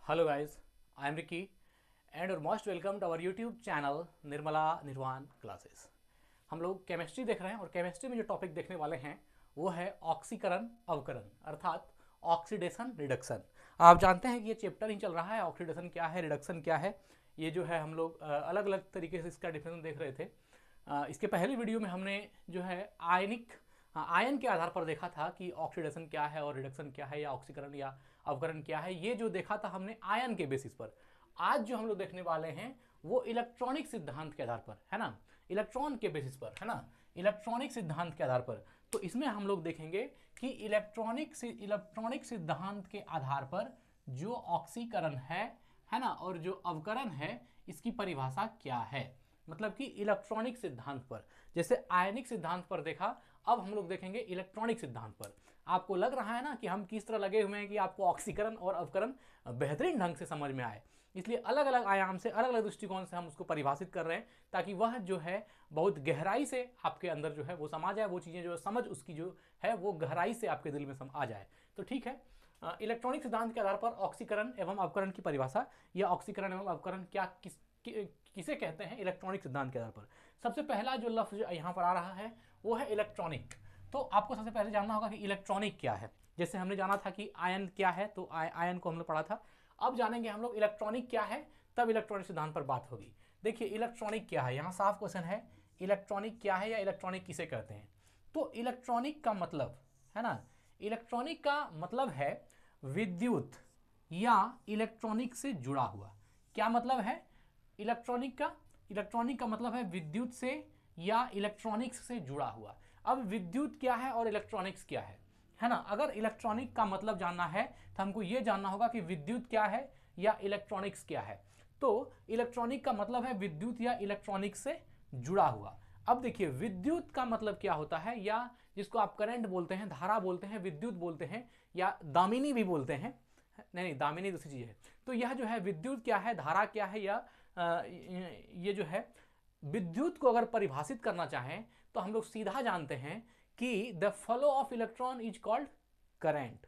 Hello guys, I am Ricky and you're most welcome to our YouTube channel Nirmala निर्वाण classes. हम लोग chemistry देख रहे हैं और केमिस्ट्री में जो टॉपिक देखने वाले हैं वो है ऑक्सीकरण अवकरण अर्थात ऑक्सीडेशन रिडक्शन। आप जानते हैं कि ये चैप्टर ही चल रहा है, ऑक्सीडेशन क्या है, रिडक्शन क्या है, ये जो है हम लोग अलग अलग तरीके से इसका डिफरेंस देख रहे थे। इसके पहले वीडियो में हमने जो है आयन के आधार पर देखा था कि ऑक्सीडेशन क्या है और रिडक्शन क्या है या ऑक्सीकरण या अवकरण क्या है, ये जो देखा था हमने आयन के बेसिस पर। आज जो हम लोग देखने वाले हैं वो इलेक्ट्रॉनिक सिद्धांत के आधार पर है ना, इलेक्ट्रॉन के बेसिस पर है ना, इलेक्ट्रॉनिक सिद्धांत के आधार पर। तो इसमें हम लोग देखेंगे कि इलेक्ट्रॉनिक सिद्धांत के आधार पर जो ऑक्सीकरण है ना, और जो अवकरण है इसकी परिभाषा क्या है, मतलब कि इलेक्ट्रॉनिक सिद्धांत पर। जैसे आयनिक सिद्धांत पर देखा, अब हम लोग देखेंगे इलेक्ट्रॉनिक सिद्धांत पर। आपको लग रहा है ना कि हम किस तरह लगे हुए हैं कि आपको ऑक्सीकरण और अवकरण बेहतरीन ढंग से समझ में आए, इसलिए अलग अलग आयाम से अलग अलग दृष्टिकोण से हम उसको परिभाषित कर रहे हैं ताकि वह जो है बहुत गहराई से आपके अंदर जो है वो समा जाए, वो चीज़ें जो समझ उसकी जो है वो गहराई से आपके दिल में आ जाए। तो ठीक है, इलेक्ट्रॉनिक सिद्धांत के आधार पर ऑक्सीकरण एवं अवकरण की परिभाषा या ऑक्सीकरण एवं अवकरण क्या किसे कहते हैं इलेक्ट्रॉनिक सिद्धांत के आधार पर। सबसे पहला जो लफ्ज यहाँ पर आ रहा है वो है इलेक्ट्रॉनिक। तो आपको सबसे पहले जानना होगा कि इलेक्ट्रॉनिक क्या है। जैसे हमने जाना था कि आयन क्या है, तो आयन को हम लोग पढ़ा था। अब जानेंगे हम लोग इलेक्ट्रॉनिक क्या है, तब इलेक्ट्रॉनिक सिद्धांत पर बात होगी। देखिए इलेक्ट्रॉनिक क्या है, यहाँ साफ क्वेश्चन है, इलेक्ट्रॉनिक क्या है या इलेक्ट्रॉनिक किसे कहते हैं। तो इलेक्ट्रॉनिक का मतलब है ना, इलेक्ट्रॉनिक का मतलब है विद्युत या इलेक्ट्रॉनिक से जुड़ा हुआ। क्या मतलब है इलेक्ट्रॉनिक का मतलब है विद्युत से या इलेक्ट्रॉनिक्स से जुड़ा हुआ। अब विद्युत क्या है और इलेक्ट्रॉनिक्स क्या है ना। अगर इलेक्ट्रॉनिक का मतलब जानना है तो हमको ये जानना होगा कि विद्युत क्या है या इलेक्ट्रॉनिक्स क्या है। तो इलेक्ट्रॉनिक का मतलब है विद्युत या इलेक्ट्रॉनिक्स से जुड़ा हुआ। अब देखिए विद्युत का मतलब क्या होता है, या जिसको आप करंट बोलते हैं, धारा बोलते हैं, विद्युत बोलते हैं या दामिनी भी बोलते हैं। नहीं, दामिनी दूसरी चीज है। तो यह जो है विद्युत क्या है, धारा क्या है, या ये जो है विद्युत को अगर परिभाषित करना चाहें तो हम लोग सीधा जानते हैं कि the flow of electron is called current.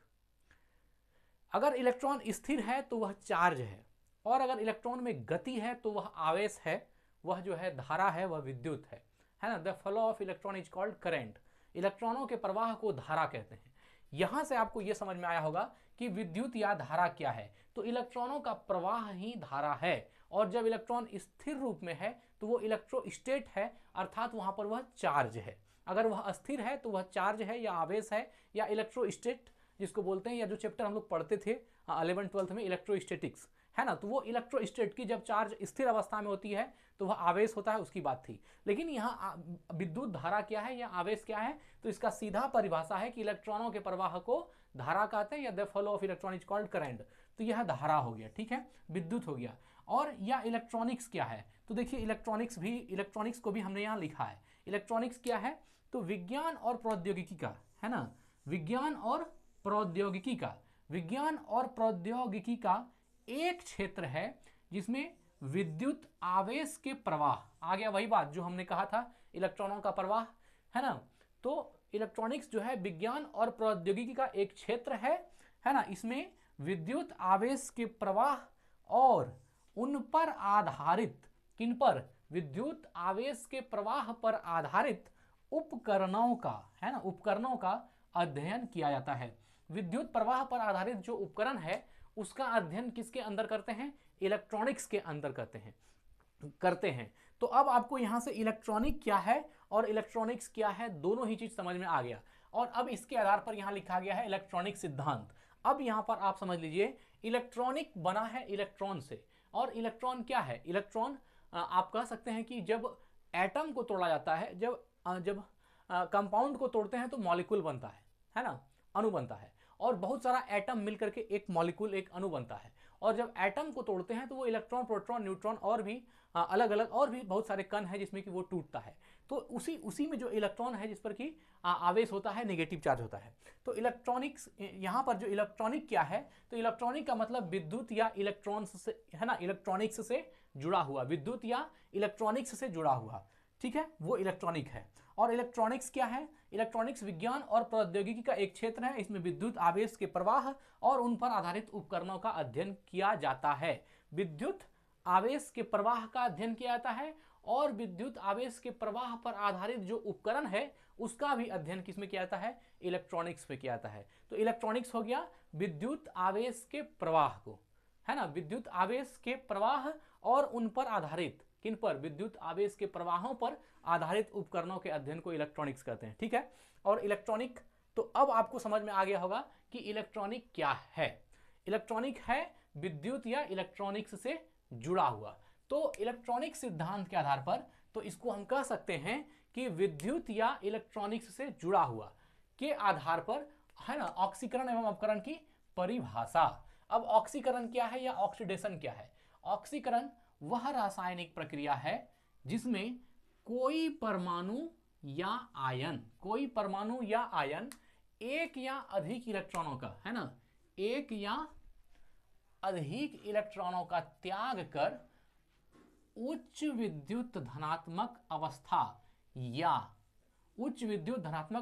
अगर इलेक्ट्रॉन स्थिर है तो वह चार्ज है, और अगर इलेक्ट्रॉन में गति है तो वह आवेश है, वह जो है धारा है, वह विद्युत है ना। The flow of electron is called current. इलेक्ट्रॉनों के प्रवाह को धारा कहते हैं। यहां से आपको यह समझ में आया होगा कि विद्युत या धारा क्या है। तो इलेक्ट्रॉनों का प्रवाह ही धारा है, और जब इलेक्ट्रॉन स्थिर रूप में है तो वो इलेक्ट्रोस्टेट है, अर्थात वहां पर वह चार्ज है। अगर वह अस्थिर है तो वह चार्ज है या आवेश है या इलेक्ट्रोस्टेट जिसको बोलते हैं, या जो चैप्टर हम लोग पढ़ते थे 11th-12th में इलेक्ट्रोस्टेटिक्स है ना, तो वो इलेक्ट्रोस्टेट की जब चार्ज स्थिर अवस्था में होती है तो वह आवेश होता है, उसकी बात थी। लेकिन यहाँ विद्युत धारा क्या है या आवेश क्या है, तो इसका सीधा परिभाषा है कि इलेक्ट्रॉनों के प्रवाह को धारा कहते हैं, या the flow of electron is called current. तो यह धारा हो गया, ठीक है, विद्युत हो गया। और या इलेक्ट्रॉनिक्स क्या है, तो देखिए इलेक्ट्रॉनिक्स को भी हमने यहाँ लिखा है। इलेक्ट्रॉनिक्स क्या है, तो विज्ञान और प्रौद्योगिकी का है ना, विज्ञान और प्रौद्योगिकी का एक क्षेत्र है जिसमें विद्युत आवेश के प्रवाह, आ गया वही बात जो हमने कहा था इलेक्ट्रॉनों का प्रवाह है ना। तो इलेक्ट्रॉनिक्स जो है विज्ञान और प्रौद्योगिकी का एक क्षेत्र है ना। इसमें विद्युत आवेश के प्रवाह और उन पर आधारित, किन पर, विद्युत आवेश के प्रवाह पर आधारित उपकरणों का है ना, उपकरणों का अध्ययन किया जाता है। विद्युत प्रवाह पर आधारित जो उपकरण है उसका अध्ययन किसके अंदर करते हैं, इलेक्ट्रॉनिक्स के अंदर करते हैं। तो अब आपको यहां से इलेक्ट्रॉनिक क्या है और इलेक्ट्रॉनिक्स क्या है, दोनों ही चीज समझ में आ गया। और अब इसके आधार पर यहां लिखा गया है इलेक्ट्रॉनिक सिद्धांत। अब यहां पर आप समझ लीजिए इलेक्ट्रॉनिक बना है इलेक्ट्रॉन से, और इलेक्ट्रॉन क्या है, इलेक्ट्रॉन आप कह सकते हैं कि जब एटम को तोड़ा जाता है, जब कंपाउंड को तोड़ते हैं तो मॉलिक्यूल बनता है ना, अणु बनता है, और बहुत सारा एटम मिलकर के एक मॉलिक्यूल, एक अणु बनता है। और जब एटम को तोड़ते हैं तो वो इलेक्ट्रॉन, प्रोटॉन, न्यूट्रॉन और भी अलग अलग और भी बहुत सारे कण है जिसमें कि वो टूटता है। तो उसी में जो इलेक्ट्रॉन है जिस पर कि आवेश होता है, नेगेटिव चार्ज होता है। तो इलेक्ट्रॉनिक्स, यहाँ पर जो इलेक्ट्रॉनिक क्या है, तो इलेक्ट्रॉनिक का मतलब विद्युत या इलेक्ट्रॉन्स से है ना, इलेक्ट्रॉनिक्स से जुड़ा हुआ, विद्युत या इलेक्ट्रॉनिक्स से जुड़ा हुआ, ठीक है, वो इलेक्ट्रॉनिक है। और इलेक्ट्रॉनिक्स क्या है? इलेक्ट्रॉनिक्स विज्ञान और प्रौद्योगिकी का एक क्षेत्र है। इसमें विद्युत आवेश के प्रवाह और उन पर आधारित उपकरणों का अध्ययन किया जाता है। विद्युत आवेश के प्रवाह का अध्ययन किया जाता है और विद्युत आवेश के प्रवाह पर आधारित जो उपकरण है उसका भी अध्ययन किसमें किया जाता है? इलेक्ट्रॉनिक्स में किया जाता है। तो इलेक्ट्रॉनिक्स हो गया विद्युत आवेश के प्रवाह को, है ना, विद्युत आवेश के प्रवाह और उन पर आधारित, किन पर? विद्युत आवेश के प्रवाहों पर आधारित उपकरणों के अध्ययन को इलेक्ट्रॉनिक्स कहते हैं। ठीक है, और इलेक्ट्रॉनिक, तो अब आपको समझ में आ गया होगा कि इलेक्ट्रॉनिक क्या है। इलेक्ट्रॉनिक है विद्युत या इलेक्ट्रॉनिक्स से जुड़ा हुआ। तो इलेक्ट्रॉनिक सिद्धांत के आधार पर तो इसको हम कह सकते हैं कि विद्युत या इलेक्ट्रॉनिक्स से जुड़ा हुआ के आधार पर, है ना, ऑक्सीकरण एवं अपकरण की परिभाषा। अब ऑक्सीकरण क्या है या ऑक्सीडेशन क्या है? ऑक्सीकरण वह रासायनिक प्रक्रिया है जिसमें कोई परमाणु या आयन एक या अधिक इलेक्ट्रॉनों का, है ना, एक या अधिक इलेक्ट्रॉनों का त्याग कर उच्च विद्युत धनात्मक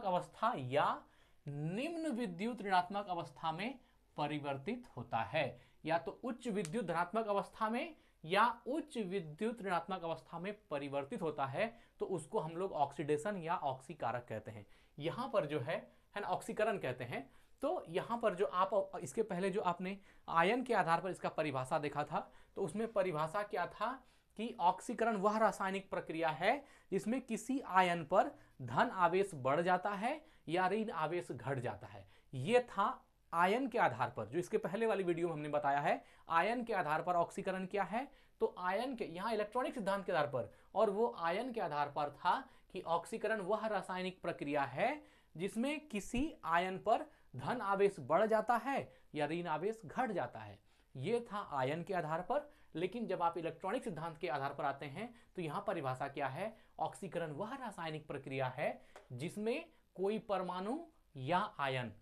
अवस्था या निम्न विद्युत ऋणात्मक अवस्था में परिवर्तित होता है। या तो उच्च विद्युत धनात्मक अवस्था में या उच्च विद्युत ऋणात्मक अवस्था में परिवर्तित होता है, तो उसको हम लोग ऑक्सीडेशन या ऑक्सीकारक कहते हैं। यहां पर जो है ना, ऑक्सीकरण कहते हैं। तो यहां पर जो आप इसके पहले जो आपने आयन के आधार पर इसका परिभाषा देखा था, तो उसमें परिभाषा क्या था कि ऑक्सीकरण वह रासायनिक प्रक्रिया है जिसमें किसी आयन पर धन आवेश बढ़ जाता है या ऋण आवेश घट जाता है। यह था आयन के आधार पर, जो इसके पहले वाली वीडियो में हमने बताया है। आयन के आधार पर ऑक्सीकरण क्या है, तो आयन के यहाँ इलेक्ट्रॉनिक सिद्धांत के आधार पर, और वो आयन के आधार पर था कि ऑक्सीकरण वह रासायनिक प्रक्रिया है जिसमें किसी आयन पर धन आवेश बढ़ जाता है या ऋण आवेश घट जाता है। ये था आयन के आधार पर। लेकिन जब आप इलेक्ट्रॉनिक सिद्धांत के आधार पर आते हैं तो यहां परिभाषा क्या है? ऑक्सीकरण वह रासायनिक प्रक्रिया है जिसमें कोई परमाणु या आयन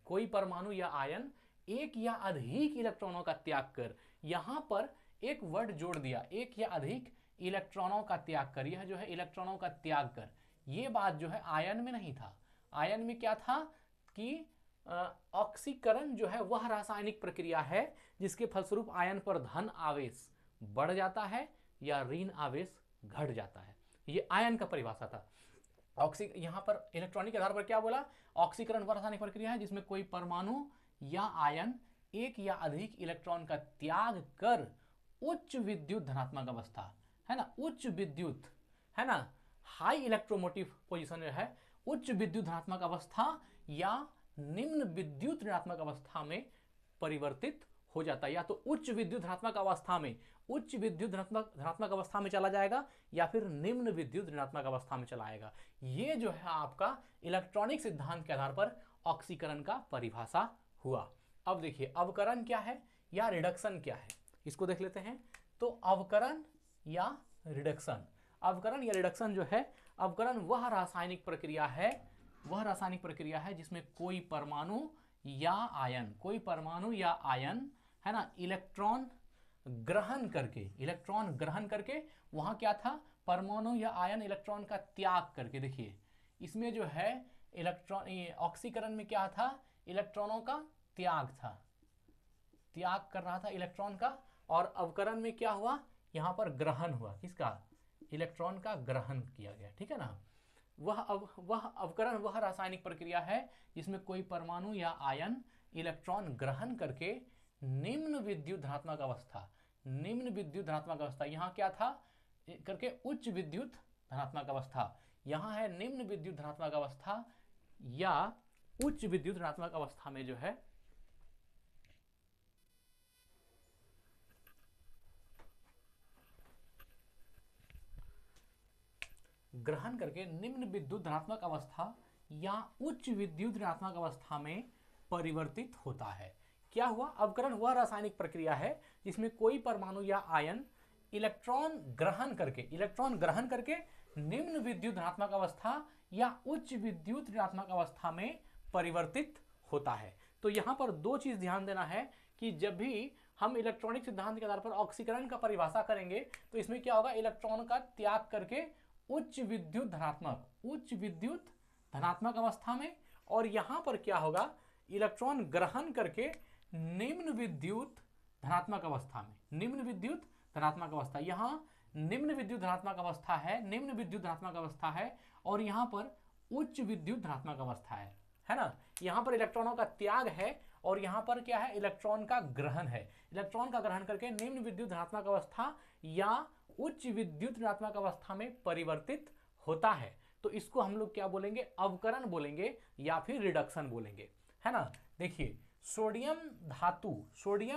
एक या अधिक इलेक्ट्रॉनों का त्याग कर, यहां पर एक वर्ड जोड़ दिया, एक या अधिक इलेक्ट्रॉनों का त्याग कर। यह जो है इलेक्ट्रॉनों का त्याग कर, ये बात जो है आयन में नहीं था। आयन में क्या था कि ऑक्सीकरण जो है वह रासायनिक प्रक्रिया है जिसके फलस्वरूप आयन पर धन आवेश बढ़ जाता है या ऋण आवेश घट जाता है। ये आयन का परिभाषा था। यहां पर इलेक्ट्रॉनिक के आधार पर क्या बोला? ऑक्सीकरण वह रासायनिक प्रक्रिया है जिसमें कोई परमाणु या आयन एक या अधिक इलेक्ट्रॉन का त्याग कर उच्च विद्युत धनात्मक अवस्था, है ना, उच्च विद्युत, है ना, हाई इलेक्ट्रोमोटिव पोजीशन जो है, उच्च विद्युत धनात्मक अवस्था या निम्न विद्युत ऋणात्मक अवस्था में परिवर्तित हो जाता है। या तो उच्च विद्युत धनात्मक अवस्था में, उच्च विद्युत धनात्मक अवस्था में चला जाएगा या फिर निम्न विद्युत ऋणात्मक अवस्था में चला आएगा। ये जो है आपका इलेक्ट्रॉनिक सिद्धांत के आधार पर ऑक्सीकरण का परिभाषा हुआ। अब देखिए अवकरण क्या है या रिडक्शन क्या है, इसको देख लेते हैं। तो अवकरण या रिडक्शन जो है, अवकरण वह रासायनिक प्रक्रिया है जिसमें कोई परमाणु या आयन, है ना, इलेक्ट्रॉन ग्रहण करके वहां क्या था? परमाणु या आयन इलेक्ट्रॉन का त्याग करके। देखिए इसमें जो है इलेक्ट्रॉन, ऑक्सीकरण में क्या था? इलेक्ट्रॉनों का त्याग कर रहा था इलेक्ट्रॉन का, और अवकरण में क्या हुआ? यहां पर ग्रहण हुआ, किसका? इलेक्ट्रॉन का ग्रहण किया गया। ठीक है ना। वह अवकरण वह रासायनिक प्रक्रिया है जिसमें कोई परमाणु या आयन इलेक्ट्रॉन ग्रहण करके निम्न विद्युत धनात्मक अवस्था, यहाँ क्या था करके? उच्च विद्युत धनात्मक अवस्था। यहाँ है निम्न विद्युत धनात्मक अवस्था या उच्च विद्युत ऋणात्मक अवस्था में जो है ग्रहण करके निम्न विद्युत धनात्मक अवस्था या उच्च विद्युत ऋणात्मक अवस्था में परिवर्तित होता है। क्या हुआ? अवकरण वह रासायनिक प्रक्रिया है जिसमें कोई परमाणु या आयन इलेक्ट्रॉन ग्रहण करके निम्न विद्युत धनात्मक अवस्था या उच्च विद्युत ऋणात्मक अवस्था में परिवर्तित होता है। तो यहां पर दो चीज ध्यान देना है कि जब भी हम इलेक्ट्रॉनिक सिद्धांत के आधार पर ऑक्सीकरण का परिभाषा करेंगे तो इसमें क्या होगा? इलेक्ट्रॉन का त्याग करके उच्च विद्युत धनात्मक अवस्था में, और यहां पर क्या होगा, इलेक्ट्रॉन ग्रहण करके निम्न विद्युत धनात्मक अवस्था में, निम्न विद्युत धनात्मक अवस्था, यहां निम्न विद्युत धनात्मक अवस्था है, निम्न विद्युत धनात्मक अवस्था है, और यहां पर उच्च विद्युत धनात्मक अवस्था है ना। यहां पर इलेक्ट्रॉनों का त्याग है और यहां पर क्या है, इलेक्ट्रॉन का ग्रहण है। इलेक्ट्रॉन का ग्रहण करके निम्न विद्युत धनात्मक अवस्था या उच्च विद्युत ऋणात्मक अवस्था में परिवर्तित होता है। तो इसको हम लोग क्या बोलेंगे, अवकरण बोलेंगे या फिर रिडक्शन बोलेंगे, है ना। देखिए सोडियम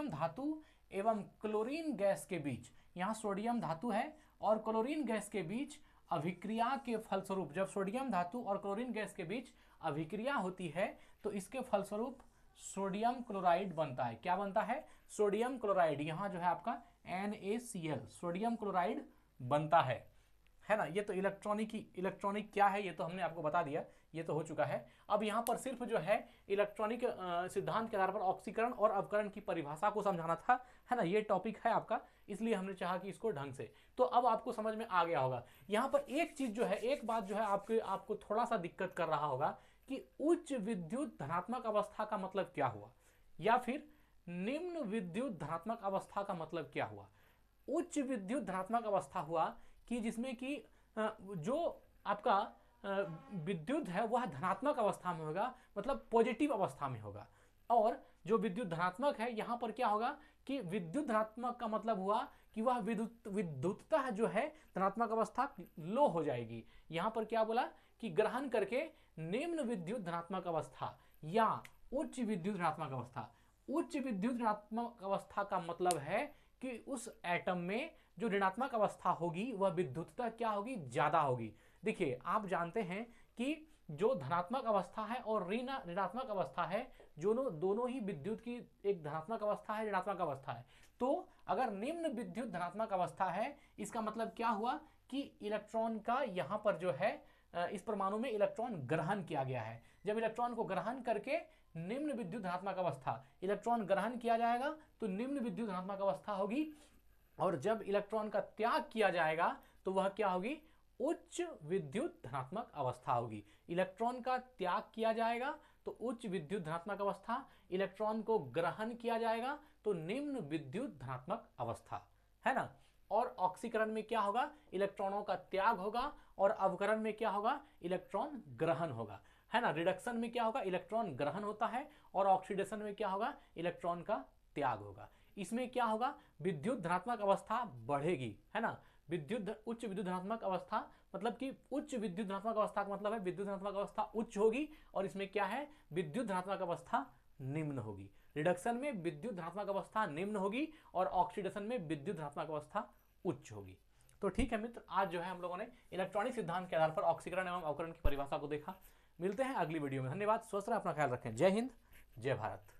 धातु एवं क्लोरीन गैस के बीच, यहाँ सोडियम धातु है और क्लोरीन गैस के बीच अभिक्रिया के फलस्वरूप, जब सोडियम धातु और क्लोरीन गैस के बीच अभिक्रिया होती है तो इसके फलस्वरूप सोडियम क्लोराइड बनता है। क्या बनता है, सोडियम क्लोराइड। यहाँ जो है आपका NaCl सोडियम क्लोराइड बनता है ना। ये तो इलेक्ट्रॉनिक क्या है ये तो हमने आपको बता दिया, ये तो हो चुका है। अब यहाँ पर सिर्फ जो है इलेक्ट्रॉनिक सिद्धांत के आधार पर ऑक्सीकरण और अवकरण की परिभाषा को समझाना था, है ना। ये टॉपिक है आपका, इसलिए हमने चाहा कि इसको ढंग से, तो अब आपको समझ में आ गया होगा। यहाँ पर एक चीज जो है, एक बात जो है आपको थोड़ा सा दिक्कत कर रहा होगा कि उच्च विद्युत धनात्मक अवस्था का मतलब क्या हुआ, या फिर निम्न विद्युत धनात्मक अवस्था का मतलब क्या हुआ। उच्च विद्युत धनात्मक अवस्था हुआ कि जिसमें कि जो आपका विद्युत है वह धनात्मक अवस्था में होगा, मतलब पॉजिटिव अवस्था में होगा। और जो विद्युत धनात्मक है यहाँ पर क्या होगा कि विद्युत धनात्मक का मतलब हुआ कि वह विद्युतता जो है धनात्मक अवस्था लो हो जाएगी। यहाँ पर क्या बोला कि ग्रहण करके निम्न विद्युत धनात्मक अवस्था या उच्च विद्युत ऋणात्मक अवस्था। उच्च विद्युत ऋणात्मक अवस्था का मतलब है कि उस एटम में जो ऋणात्मक अवस्था होगी वह विद्युतता क्या होगी, ज्यादा होगी। देखिए आप जानते हैं कि जो धनात्मक अवस्था है और ऋणात्मक अवस्था है, दोनों ही विद्युत की एक धनात्मक अवस्था है, ऋणात्मक अवस्था है। तो अगर निम्न विद्युत धनात्मक अवस्था है, इसका मतलब क्या हुआ कि इलेक्ट्रॉन का यहाँ पर जो है इस परमाणु में इलेक्ट्रॉन ग्रहण किया गया है। जब इलेक्ट्रॉन को ग्रहण करके निम्न विद्युत धनात्मक अवस्था, इलेक्ट्रॉन ग्रहण किया जाएगा तो निम्न विद्युत धनात्मक अवस्था होगी, और जब इलेक्ट्रॉन का त्याग किया जाएगा तो वह क्या होगी, उच्च विद्युत धनात्मक अवस्था होगी। इलेक्ट्रॉन का त्याग किया जाएगा तो उच्च विद्युत धनात्मक अवस्था, इलेक्ट्रॉन को ग्रहण किया जाएगा तो निम्न विद्युत धनात्मक अवस्था, है ना। और ऑक्सीकरण में क्या होगा, इलेक्ट्रॉनों का त्याग होगा, और अवकरण में क्या होगा, इलेक्ट्रॉन ग्रहण होगा, है ना। रिडक्शन में क्या होगा, इलेक्ट्रॉन ग्रहण होता है, और ऑक्सीडेशन में क्या होगा, इलेक्ट्रॉन का त्याग होगा। इसमें क्या होगा, विद्युत धनात्मक अवस्था बढ़ेगी, है ना। उच्च विद्युत धनात्मक अवस्था मतलब कि उच्च विद्युत धनात्मक अवस्था का मतलब है विद्युत धनात्मक अवस्था उच्च होगी, और इसमें क्या है, विद्युत धनात्मक अवस्था निम्न होगी। रिडक्शन में विद्युत धनात्मक अवस्था निम्न होगी और ऑक्सीडेशन में विद्युत धनात्मक अवस्था उच्च होगी। तो ठीक है मित्र, आज जो है हम लोगों ने इलेक्ट्रॉनिक सिद्धांत के आधार पर ऑक्सीकरण एवं अवकरण की परिभाषा को देखा। मिलते हैं अगली वीडियो में। धन्यवाद, स्वस्थ रहें, अपना ख्याल रखें। जय हिंद, जय भारत।